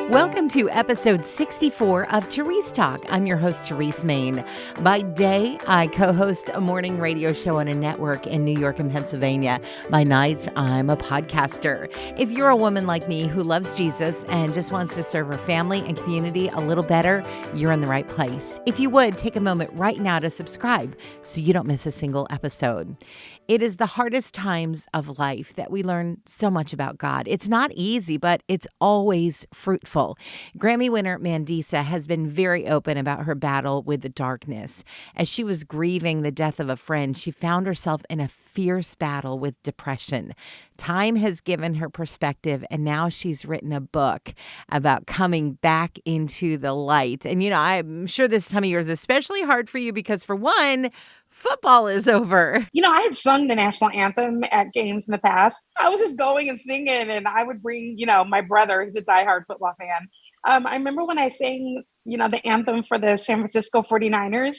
Welcome to episode 64 of Terese Talk. I'm your host, Terese Main. By day, I co-host a morning radio show on a network in New York and Pennsylvania. By nights, I'm a podcaster. If you're a woman like me who loves Jesus and just wants to serve her family and community a little better, you're in the right place. If you would, take a moment right now to subscribe so you don't miss a single episode. It is the hardest times of life that we learn so much about God. It's not easy, but it's always fruitful. Grammy-winner Mandisa has been very open about her battle with the darkness. As she was grieving the death of a friend, she found herself in a fierce battle with depression. Time has given her perspective, and now she's written a book about coming back into the light. And, I'm sure this time of year is especially hard for you because, for one, football is over. I had sung the national anthem at games in the past. I was just going and singing, and I would bring, my brother, who's a diehard football fan. I remember when I sang, the anthem for the San Francisco 49ers.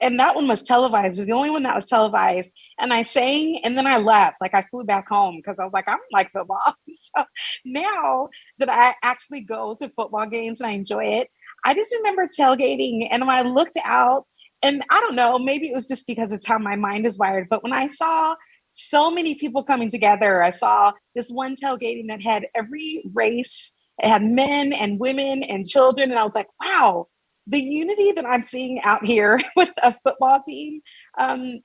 And that one was televised. It was the only one that was televised. And I sang, and then I left. I flew back home because I was like, I don't like football. So now that I actually go to football games and I enjoy it, I just remember tailgating. And when I looked out, and I don't know, maybe it was just because it's how my mind is wired, but when I saw so many people coming together, I saw this one tailgating that had every race. It had men and women and children. And I was like, wow, the unity that I'm seeing out here with a football team,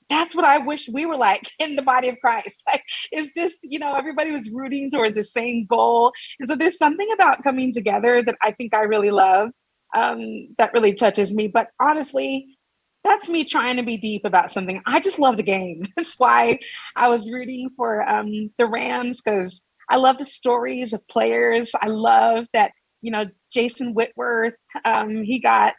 that's what I wish we were like in the body of Christ. It's just, everybody was rooting toward the same goal. And so there's something about coming together that I think I really love, that really touches me. But honestly, that's me trying to be deep about something. I just love the game. That's why I was rooting for the Rams, because I love the stories of players. I love that, Jason Whitworth, he got,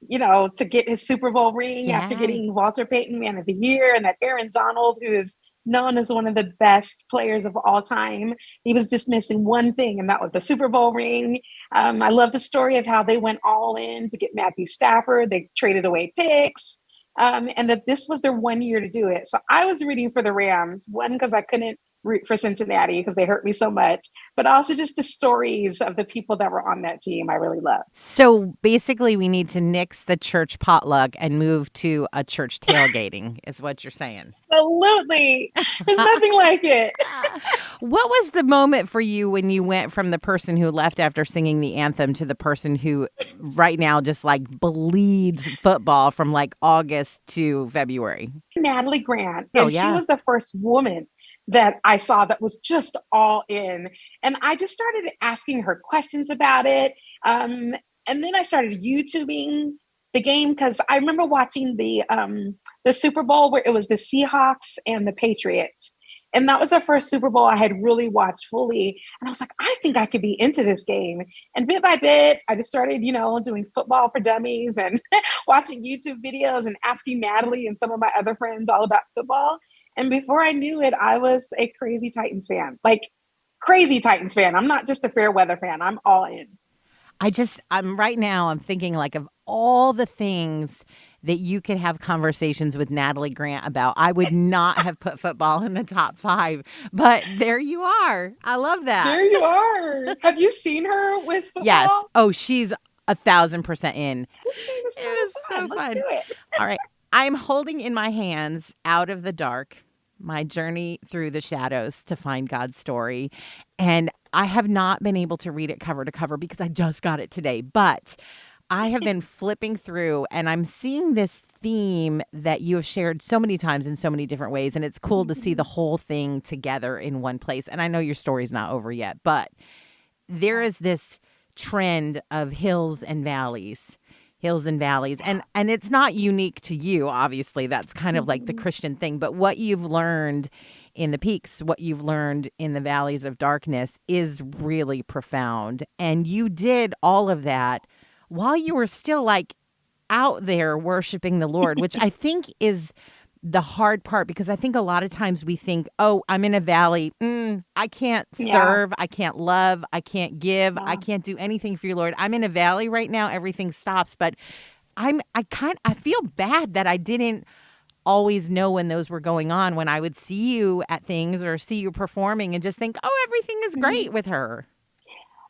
to get his Super Bowl ring after getting Walter Payton Man of the Year, and that Aaron Donald, who is known as one of the best players of all time, he was just missing one thing, and that was the Super Bowl ring. I love the story of how they went all in to get Matthew Stafford. They traded away picks. And that this was their 1 year to do it. So I was rooting for the Rams, one, because I couldn't root for Cincinnati because they hurt me so much, but also just the stories of the people that were on that team I really love. So basically we need to nix the church potluck and move to a church tailgating is what you're saying. Absolutely. There's nothing like it. What was the moment for you when you went from the person who left after singing the anthem to the person who right now just bleeds football from August to February? Natalie Grant. And she was the first woman that I saw that was just all in. And I just started asking her questions about it. And then I started YouTubing the game, because I remember watching the Super Bowl where it was the Seahawks and the Patriots. And that was the first Super Bowl I had really watched fully. And I was like, I think I could be into this game. And bit by bit, I just started, doing football for dummies and watching YouTube videos and asking Natalie and some of my other friends all about football. And before I knew it, I was a crazy Titans fan, crazy Titans fan. I'm not just a fair weather fan. I'm all in. I'm right now, I'm thinking of all the things that you could have conversations with Natalie Grant about. I would not have put football in the top 5, but there you are. I love that. There you are. Have you seen her with football? Yes. Oh, she's 1,000% in. It was so fun. Let's do it. All right. I'm holding in my hands Out of the Dark, my journey through the shadows to find God's story. And I have not been able to read it cover to cover because I just got it today. But I have been flipping through and I'm seeing this theme that you have shared so many times in so many different ways. And it's cool to see the whole thing together in one place. And I know your story's not over yet, but there is this trend of hills and valleys. And it's not unique to you, obviously. That's kind of the Christian thing. But what you've learned in the peaks, what you've learned in the valleys of darkness is really profound. And you did all of that while you were still out there worshiping the Lord, which I think is the hard part, because I think a lot of times we think, oh, I'm in a valley. I can't serve. I can't love. I can't give. I can't do anything for you, Lord. I'm in a valley right now. Everything stops. But I feel bad that I didn't always know when those were going on, when I would see you at things or see you performing and just think, oh, everything is great with her.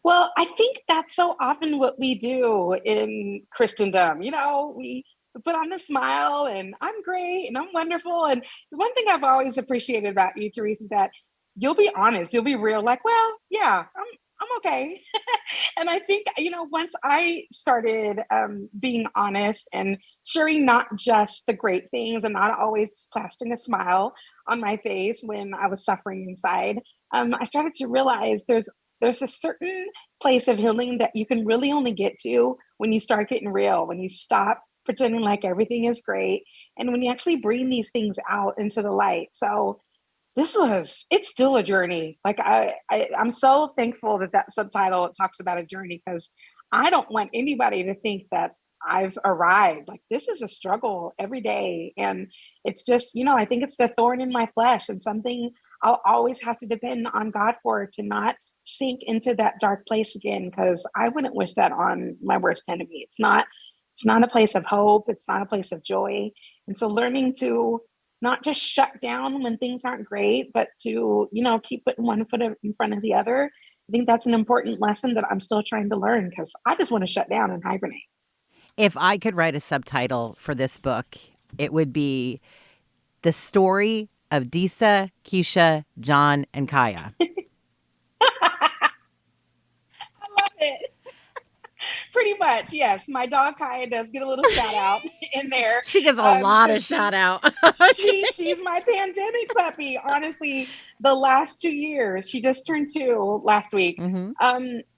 Well, I think that's so often what we do in Christendom. We put on the smile and I'm great and I'm wonderful. And the one thing I've always appreciated about you, Teresa, is that you'll be honest, you'll be real, like, well, yeah, I'm okay. And I think, once I started being honest and sharing not just the great things and not always plastering a smile on my face when I was suffering inside, I started to realize there's a certain place of healing that you can really only get to when you start getting real, when you stop pretending like everything is great, and when you actually bring these things out into the light. So it's still a journey. Like I'm so thankful that subtitle talks about a journey, because I don't want anybody to think that I've arrived. Like, this is a struggle every day. And it's just, I think it's the thorn in my flesh and something I'll always have to depend on God for, to not sink into that dark place again, because I wouldn't wish that on my worst enemy. It's not a place of hope. It's not a place of joy. And so learning to not just shut down when things aren't great, but to, keep putting one foot in front of the other. I think that's an important lesson that I'm still trying to learn, because I just want to shut down and hibernate. If I could write a subtitle for this book, it would be The Story of Disa, Keisha, John, and Kaya. I love it. Pretty much, yes. My dog Kaya does get a little shout out in there, She gets a lot of because shout out. she's my pandemic puppy. Honestly, the last 2 years, she just turned 2 last week. Hmm.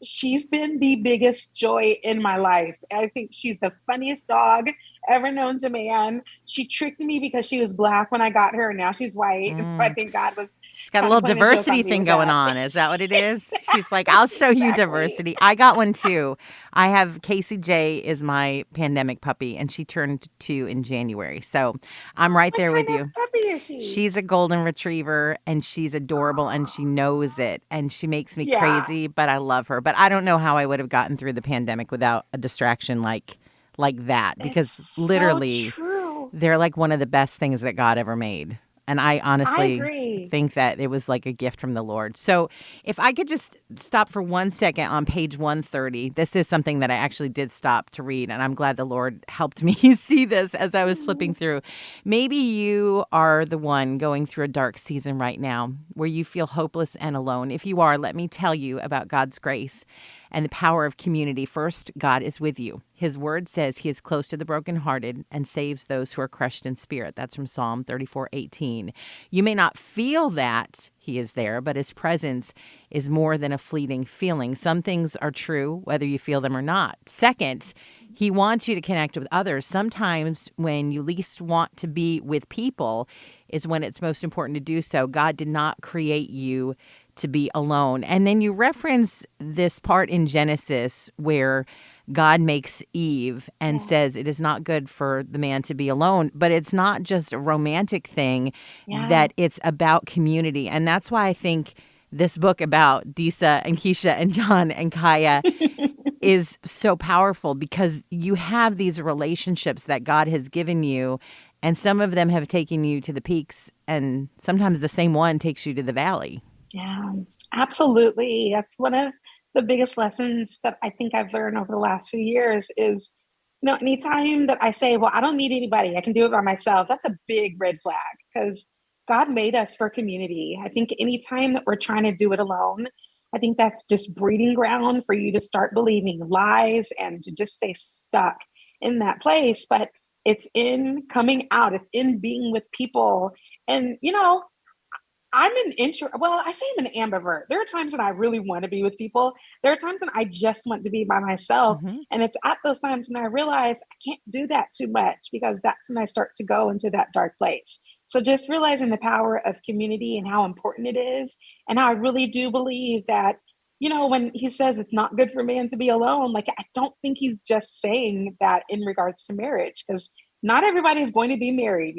She's been the biggest joy in my life. I think she's the funniest dog ever known to man. She tricked me because she was black when I got her, and now she's white. And so I think God was She's got a kind of little playing a joke diversity on me thing with going that. on. Is that what it is? She's like, I'll show you Exactly. diversity. I got one too. I have Casey J is my pandemic puppy, and she turned 2 in January. So I'm right What there with kind of you. puppy is she? She's a golden retriever, and she's adorable, and she knows it, and she makes me Yeah, crazy, but I love her. But I don't know how I would have gotten through the pandemic without a distraction like that, because it's so literally true. they're like one of the best things that God ever made. And I I honestly agree. think that it was like a gift from the Lord. So if I could just stop for 1 second on page 130, this is something that I actually did stop to read. And I'm glad the Lord helped me see this as I was flipping through. Maybe you are the one going through a dark season right now where you feel hopeless and alone. If you are, let me tell you about God's grace and the power of community. First, God is with you. His word says he is close to the brokenhearted and saves those who are crushed in spirit. That's from Psalm 34:18. You may not feel that he is there, but his presence is more than a fleeting feeling. Some things are true, whether you feel them or not. Second, he wants you to connect with others. Sometimes when you least want to be with people is when it's most important to do so. God did not create you to be alone. And then you reference this part in Genesis where God makes Eve and Yeah, says it is not good for the man to be alone. But it's not just a romantic thing, yeah. that it's about community. And that's why I think this book about Disa and Keisha and John and Kaya is so powerful, because you have these relationships that God has given you, and some of them have taken you to the peaks, and sometimes the same one takes you to the valley. Yeah, absolutely. That's one of the biggest lessons that I think I've learned over the last few years is, anytime that I say, well, I don't need anybody, I can do it by myself, that's a big red flag, because God made us for community. I think anytime that we're trying to do it alone, I think that's just breeding ground for you to start believing lies and to just stay stuck in that place. But it's in coming out, it's in being with people. And, I'm an well, I say I'm an ambivert. There are times that I really want to be with people. There are times that I just want to be by myself. Hmm. And it's at those times when I realize I can't do that too much, because that's when I start to go into that dark place. So just realizing the power of community and how important it is, and how I really do believe that, when he says it's not good for man to be alone, like, I don't think he's just saying that in regards to marriage, because not everybody's going to be married.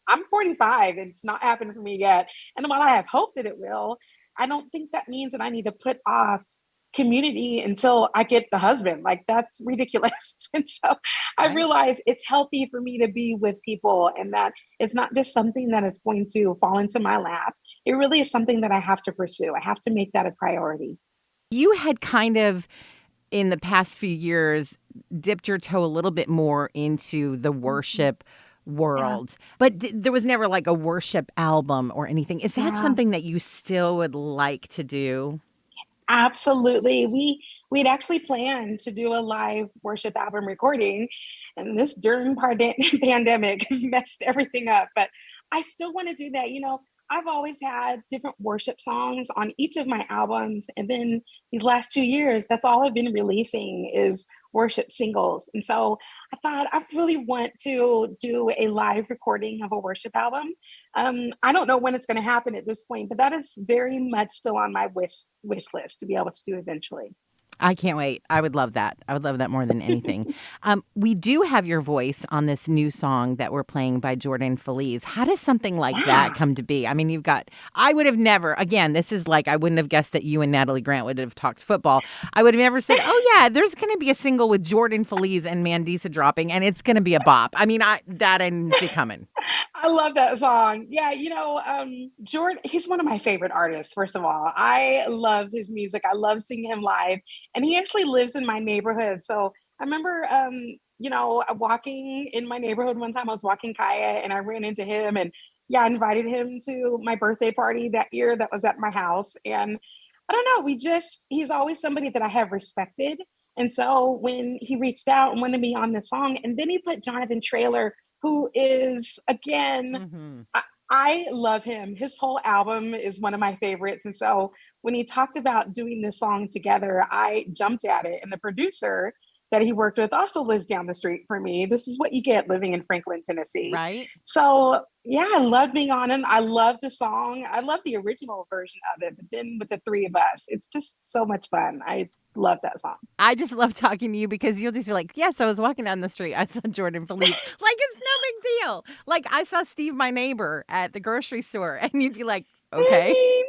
I'm 45 and it's not happened for me yet. And while I have hope that it will, I don't think that means that I need to put off community until I get the husband. Like, that's ridiculous. And so I Right. realize it's healthy for me to be with people, and that it's not just something that is going to fall into my lap. It really is something that I have to pursue. I have to make that a priority. You had kind of, in the past few years, dipped your toe a little bit more into the Mhm. worship Yeah. world, but there was never like a worship album or anything. Is that Yeah. something that you still would like to do? Absolutely. We'd actually planned to do a live worship album recording, and this during pandemic has messed everything up. But I still want to do that. I've always had different worship songs on each of my albums, and then these last 2 years, that's all I've been releasing is worship singles. And so I thought I really want to do a live recording of a worship album. I don't know when it's going to happen at this point, but that is very much still on my wish list to be able to do eventually. I can't wait. I would love that. I would love that more than anything. We do have your voice on this new song that we're playing by Jordan Feliz. How does something like that Yeah. come to be? I mean, I would have never, again, this is like, I wouldn't have guessed that you and Natalie Grant would have talked football. I would have never said, oh, yeah, there's going to be a single with Jordan Feliz and Mandisa dropping, and it's going to be a bop. I mean, that I didn't see coming. I love that song. Yeah, Jordan, he's one of my favorite artists, first of all. I love his music. I love seeing him live. And he actually lives in my neighborhood. So I remember walking in my neighborhood one time. I was walking Kaya and I ran into him, and yeah, I invited him to my birthday party that year that was at my house. And I don't know, he's always somebody that I have respected. And so when he reached out and wanted me on this song, and then he put Jonathan Traylor, who is again, Hmm. I, I love him. His whole album is one of my favorites. And so when he talked about doing this song together, I jumped at it. And the producer that he worked with also lives down the street from me. This is what you get living in Franklin, Tennessee. Right? So yeah, I love being on it. I love the song. I love the original version of it, but then with the three of us, it's just so much fun. I love that song. I just love talking to you because you'll just be like, yes, I was walking down the street. I saw Jordan Feliz. Like, it's no big deal. Like, I saw Steve, my neighbor, at the grocery store. And you'd be like, I okay. mean,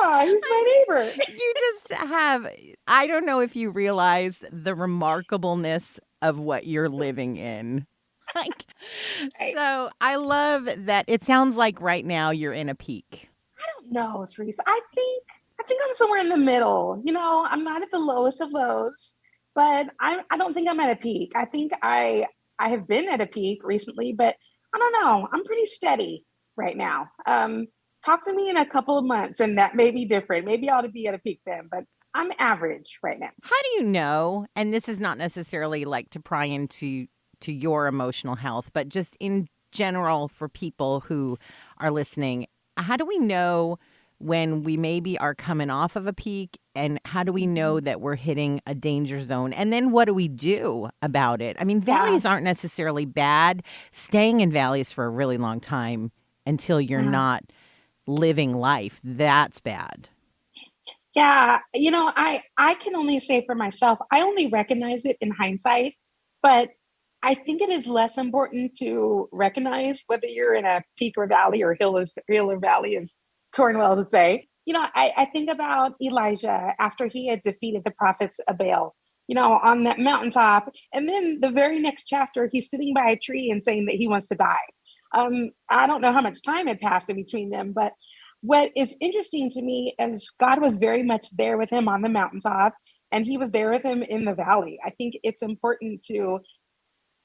yeah, he's I my neighbor. you just have, I don't know if you realize the remarkableness of what you're living in. Like, Right. so I love that it sounds like right now you're in a peak. I don't know, Teresa. I think I'm somewhere in the middle. I'm not at the lowest of lows, but I don't think I'm at a peak. I think I have been at a peak recently, but I don't know. I'm pretty steady right now. Talk to me in a couple of months, and that may be different. Maybe I ought to be at a peak then, but I'm average right now. How do you know? And this is not necessarily like to pry into your emotional health, but just in general for people who are listening, how do we know when we maybe are coming off of a peak, and how do we know Mhm. that we're hitting a danger zone? And then what do we do about it? I mean, Yeah, valleys aren't necessarily bad. Staying in valleys for a really long time until you're yeah. not living life, that's bad. Yeah, I can only say for myself, I only recognize it in hindsight, but I think it is less important to recognize whether you're in a peak or valley or hill or valley, as Torrin Wells would say. I think about Elijah after he had defeated the prophets of Baal, on that mountaintop. And then the very next chapter, he's sitting by a tree and saying that he wants to die. I don't know how much time had passed in between them, but what is interesting to me is God was very much there with him on the mountaintop, and he was there with him in the valley. I think it's important to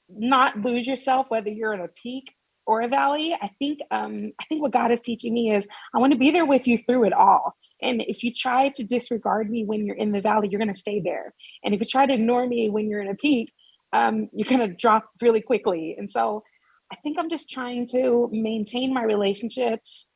not lose yourself whether you're in a peak or a valley. I think what God is teaching me is I want to be there with you through it all. And if you try to disregard me when you're in the valley, you're going to stay there. And if you try to ignore me when you're in a peak, you're going to drop really quickly. And so I think I'm just trying to maintain my relationships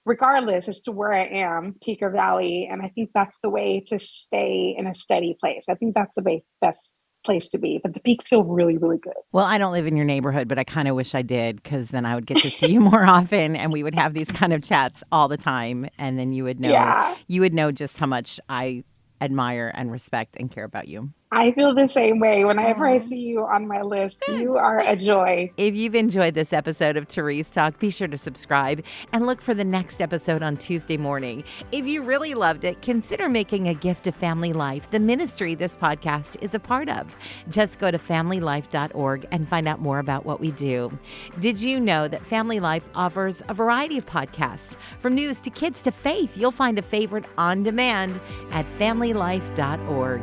regardless as to where I am, peak or valley. And I think that's the way to stay in a steady place. I think that's the best place to be. But the peaks feel really, really good. Well, I don't live in your neighborhood, but I kind of wish I did, because then I would get to see you more often and we would have these kind of chats all the time. And then Yeah. you would know just how much I admire and respect and care about you. I feel the same way. Whenever I Aw. see you on my list, Good. you are a joy. If you've enjoyed this episode of Terese Talk, be sure to subscribe and look for the next episode on Tuesday morning. If you really loved it, consider making a gift to Family Life, the ministry this podcast is a part of. Just go to familylife.org and find out more about what we do. Did you know that Family Life offers a variety of podcasts? From news to kids to faith, you'll find a favorite on demand at familylife.org.